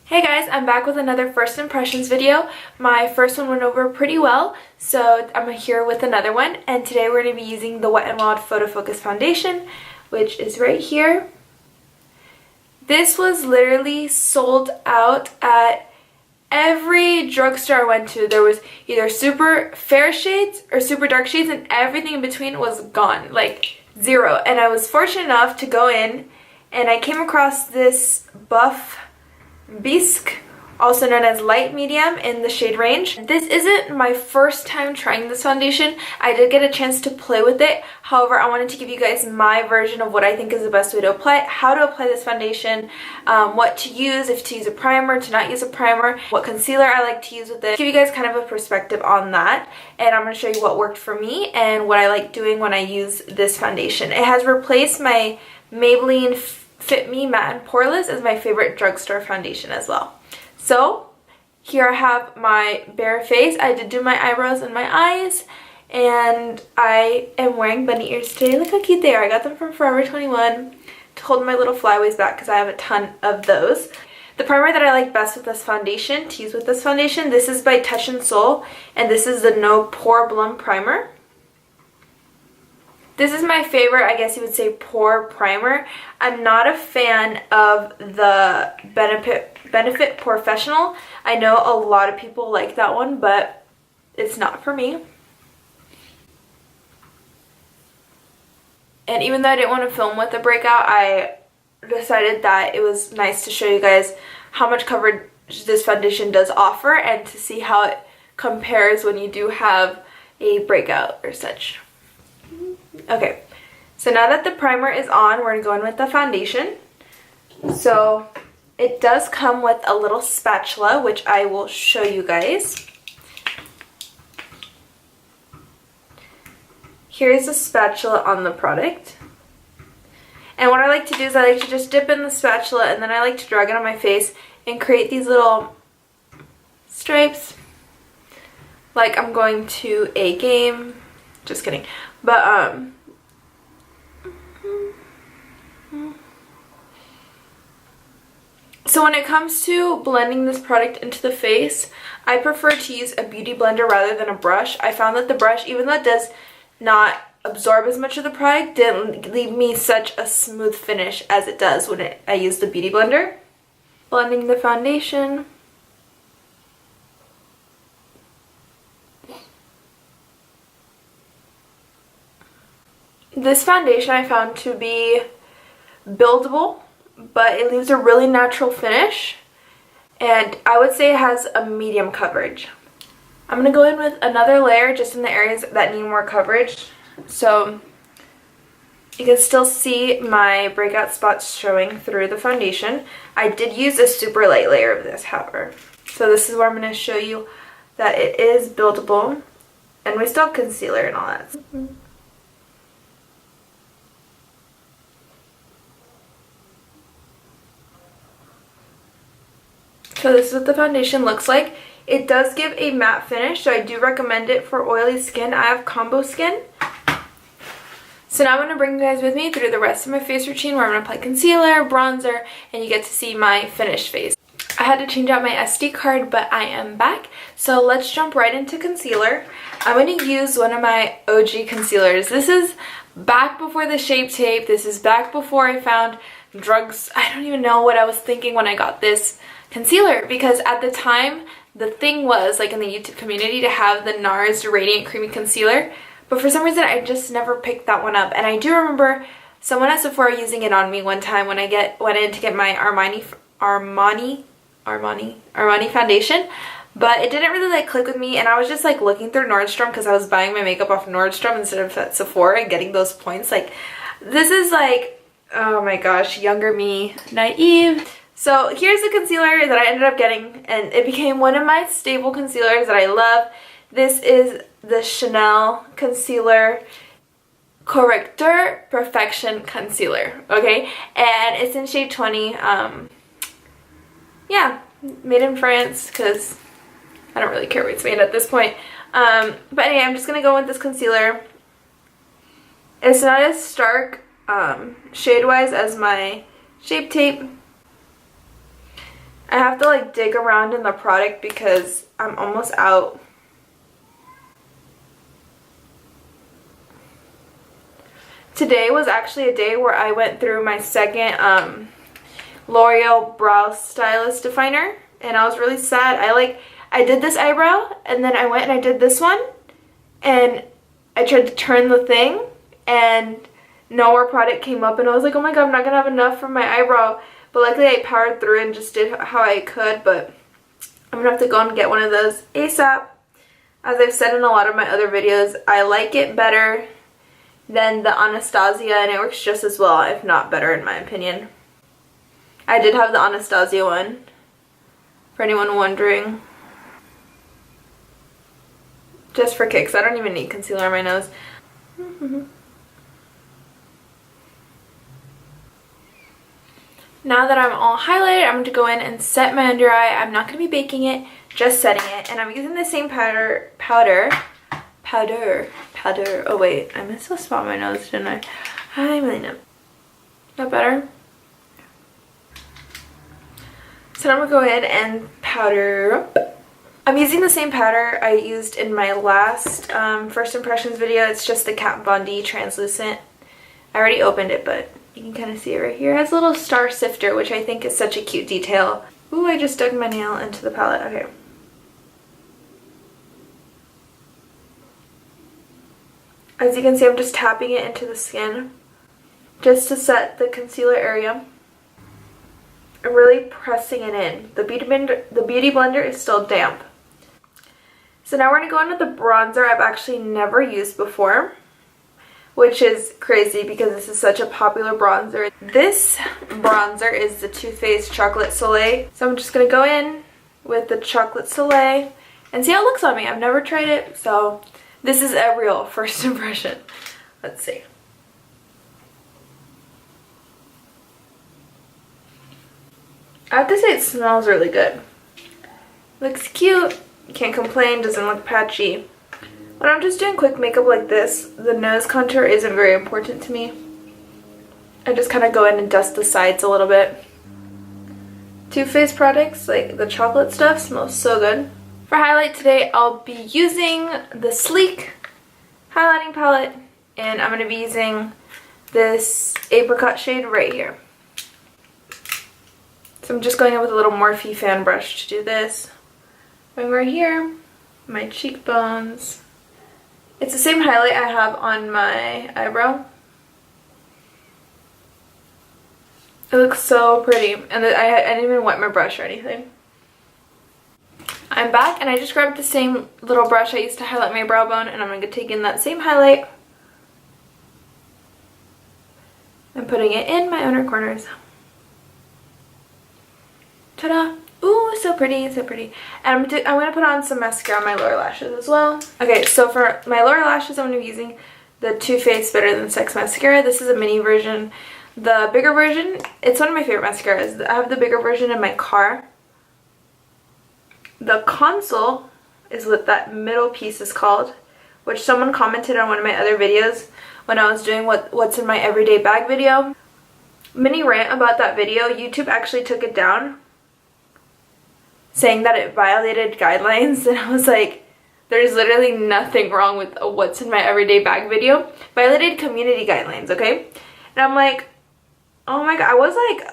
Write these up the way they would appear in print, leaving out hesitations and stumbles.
Hey guys, I'm back with another first impressions video. My first one went over pretty well, so I'm here with another one, and today we're going to be using the Wet n Wild Photo Focus Foundation, which is right here. This was literally sold out at every drugstore I went to. There was either super fair shades or super dark shades, and everything in between was gone, like zero. And I was fortunate enough to go in, and I came across this buff bisque, also known as light medium, in the shade range. This isn't my first time trying this foundation. I did get a chance to play with it. However, I wanted to give you guys my version of what I think is the best way to apply it, how to apply this foundation, what to use, if to use a primer, to not use a primer, what concealer I like to use with it. Give you guys kind of a perspective on that, and I'm going to show you what worked for me and what I like doing when I use this foundation. It has replaced my Maybelline Fit Me Matte and Poreless as my favorite drugstore foundation as well. So here I have my bare face. I did do my eyebrows and my eyes, and I am wearing bunny ears today. Look how cute they are. I got them from Forever 21 to hold my little flyaways back because I have a ton of those. The primer that I like best with this foundation, to use with this foundation, this is by Touch in Sol, and this is the No Pore Blum Primer. This is my favorite, I guess you would say, pore primer. I'm not a fan of the Benefit Professional. I know a lot of people like that one, but it's not for me. And even though I didn't want to film with the breakout, I decided that it was nice to show you guys how much coverage this foundation does offer and to see how it compares when you do have a breakout or such. Okay, so now that the primer is on, we're going to go in with the foundation. So it does come with a little spatula, which I will show you guys. Here's the spatula on the product. And what I like to do is I like to just dip in the spatula, and then I like to drag it on my face and create these little stripes like I'm going to a game. Just kidding. But so when it comes to blending this product into the face, I prefer to use a beauty blender rather than a brush. I found that the brush, even though it does not absorb as much of the product, didn't leave me such a smooth finish as it does when I use the beauty blender. Blending the foundation. This foundation I found to be buildable, but it leaves a really natural finish, and I would say it has a medium coverage. I'm going to go in with another layer just in the areas that need more coverage, so you can still see my breakout spots showing through the foundation. I did use a super light layer of this, however. So this is where I'm going to show you that it is buildable, and we still have concealer and all that. So this is what the foundation looks like. It does give a matte finish, so I do recommend it for oily skin. I have combo skin. So now I'm going to bring you guys with me through the rest of my face routine where I'm going to apply concealer, bronzer, and you get to see my finished face. I had to change out my SD card, but I am back. So let's jump right into concealer. I'm going to use one of my OG concealers. This is back before the Shape Tape. This is back before I found drugs. I don't even know what I was thinking when I got this concealer, because at the time the thing was, like in the YouTube community, to have the NARS Radiant Creamy Concealer, but for some reason I just never picked that one up. And I do remember someone at Sephora using it on me one time when I went in to get my Armani foundation, but it didn't really like click with me, and I was just like looking through Nordstrom because I was buying my makeup off Nordstrom instead of at Sephora and getting those points. Like, this is like, oh my gosh, younger me, naive. So here's the concealer that I ended up getting, and it became one of my staple concealers that I love. This is the Chanel Concealer Correcteur Perfection Concealer, okay? And it's in shade 20. Yeah, made in France, because I don't really care where it's made at this point. But anyway, I'm just going to go with this concealer. It's not as stark shade-wise as my Shape Tape. I have to like dig around in the product because I'm almost out. Today was actually a day where I went through my second L'Oreal Brow Stylist Definer, and I was really sad. I did this eyebrow, and then I went and I did this one, and I tried to turn the thing, and no more product came up, and I was like, oh my god, I'm not gonna have enough for my eyebrow. But luckily I powered through and just did how I could, but I'm gonna have to go and get one of those ASAP. As I've said in a lot of my other videos, I like it better than the Anastasia, and it works just as well, if not better in my opinion. I did have the Anastasia one, for anyone wondering. Just for kicks. I don't even need concealer on my nose. Now that I'm all highlighted, I'm going to go in and set my under eye. I'm not going to be baking it, just setting it. And I'm using the same powder. Oh wait, I missed a spot on my nose, didn't I? Hi, Melina. That better? So now I'm going to go ahead and powder up. I'm using the same powder I used in my last first impressions video. It's just the Kat Von D translucent. I already opened it, but you can kind of see it right here. It has a little star sifter, which I think is such a cute detail. Ooh, I just dug my nail into the palette. Okay. As you can see, I'm just tapping it into the skin just to set the concealer area. I'm really pressing it in. The Beauty Blender is still damp. So now we're going to go into the bronzer I've actually never used before, which is crazy because this is such a popular bronzer. This bronzer is the Too Faced Chocolate Soleil. So I'm just going to go in with the Chocolate Soleil and see how it looks on me. I've never tried it, so this is a real first impression. Let's see. I have to say it smells really good. Looks cute. Can't complain. Doesn't look patchy. When I'm just doing quick makeup like this, the nose contour isn't very important to me. I just kind of go in and dust the sides a little bit. Too Faced products, like the chocolate stuff, smells so good. For highlight today, I'll be using the Sleek highlighting palette, and I'm going to be using this apricot shade right here. So I'm just going in with a little Morphe fan brush to do this. Going right here, my cheekbones. It's the same highlight I have on my eyebrow. It looks so pretty, and I didn't even wet my brush or anything. I'm back, and I just grabbed the same little brush I used to highlight my brow bone, and I'm going to take in that same highlight and putting it in my outer corners. Ta-da! Ooh, so pretty, so pretty. And I'm going to put on some mascara on my lower lashes as well. Okay, so for my lower lashes, I'm going to be using the Too Faced Better Than Sex mascara. This is a mini version. The bigger version, it's one of my favorite mascaras. I have the bigger version in my car. The console is what that middle piece is called, which someone commented on one of my other videos when I was doing what's in my everyday bag video. Mini rant about that video, YouTube actually took it down, saying that it violated guidelines, and I was like, there's literally nothing wrong with a what's in my everyday bag video. Violated community guidelines, okay? And I'm like, oh my god, I was like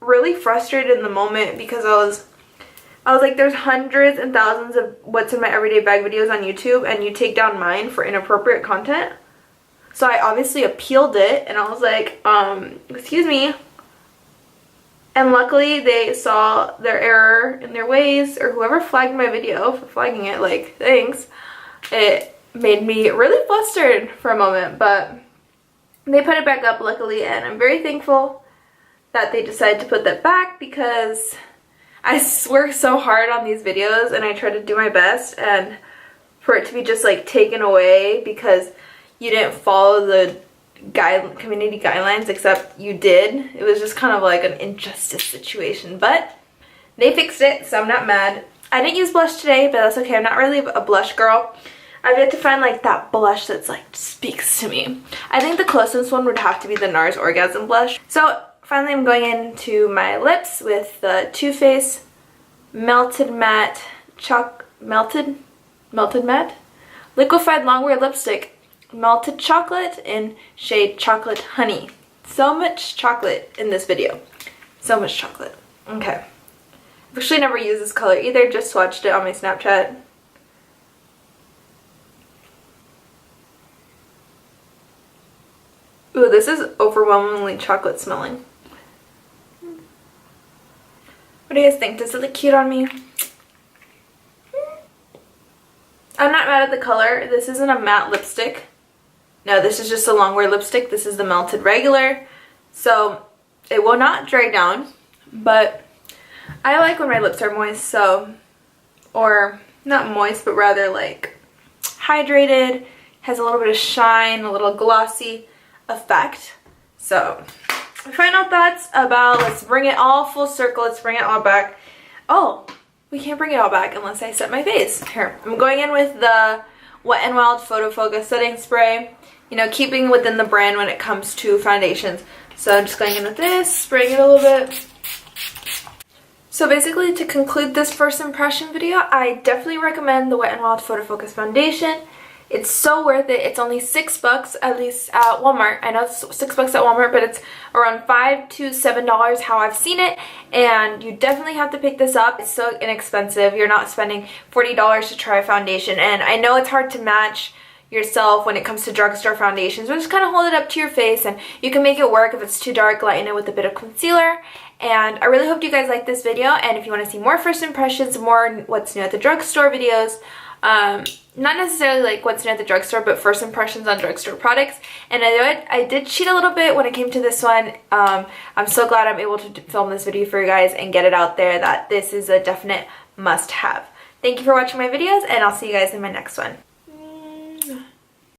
really frustrated in the moment because I was like, there's hundreds and thousands of what's in my everyday bag videos on YouTube, and you take down mine for inappropriate content. So I obviously appealed it, and I was like, excuse me. And luckily they saw their error in their ways, or whoever flagged my video for flagging it, like, thanks. It made me really flustered for a moment, but they put it back up luckily, and I'm very thankful that they decided to put that back because I work so hard on these videos and I try to do my best, and for it to be just like taken away because you didn't follow the community guidelines, except you did. It was just kind of like an injustice situation, but they fixed it, so I'm not mad. I didn't use blush today, but that's okay. I'm not really a blush girl. I've yet to find like that blush that's like speaks to me. I think the closest one would have to be the NARS Orgasm blush. So finally I'm going into my lips with the Too Faced Melted Matte Melted Matte Liquefied Longwear Lipstick, Melted Chocolate in shade Chocolate Honey. So much chocolate in this video. So much chocolate. Okay. I've actually never used this color either, just swatched it on my Snapchat. Ooh, this is overwhelmingly chocolate smelling. What do you guys think? Does it look cute on me? I'm not mad at the color. This isn't a matte lipstick. No, this is just a longwear lipstick. This is the melted regular. So it will not dry down, but I like when my lips are moist, so, or not moist, but rather like hydrated, has a little bit of shine, a little glossy effect. So final thoughts about, let's bring it all full circle, let's bring it all back. Oh, we can't bring it all back unless I set my face. Here, I'm going in with the Wet n Wild Photo Focus Setting Spray, you know, keeping within the brand when it comes to foundations. So I'm just going in with this, spraying it a little bit. So basically, to conclude this first impression video, I definitely recommend the Wet n Wild Photo Focus Foundation. It's so worth it. It's only $6, at least at Walmart. I know it's $6 at Walmart, but it's around $5 to $7 how I've seen it. And you definitely have to pick this up. It's so inexpensive. You're not spending $40 to try a foundation. And I know it's hard to match yourself when it comes to drugstore foundations, but just kind of hold it up to your face and you can make it work. If it's too dark, lighten it with a bit of concealer. And I really hope you guys like this video, and if you want to see more first impressions, more what's new at the drugstore videos, not necessarily like what's new at the drugstore, but first impressions on drugstore products. And I did cheat a little bit when it came to this one. I'm so glad I'm able to film this video for you guys and get it out there that this is a definite must-have. Thank you for watching my videos, and I'll see you guys in my next one.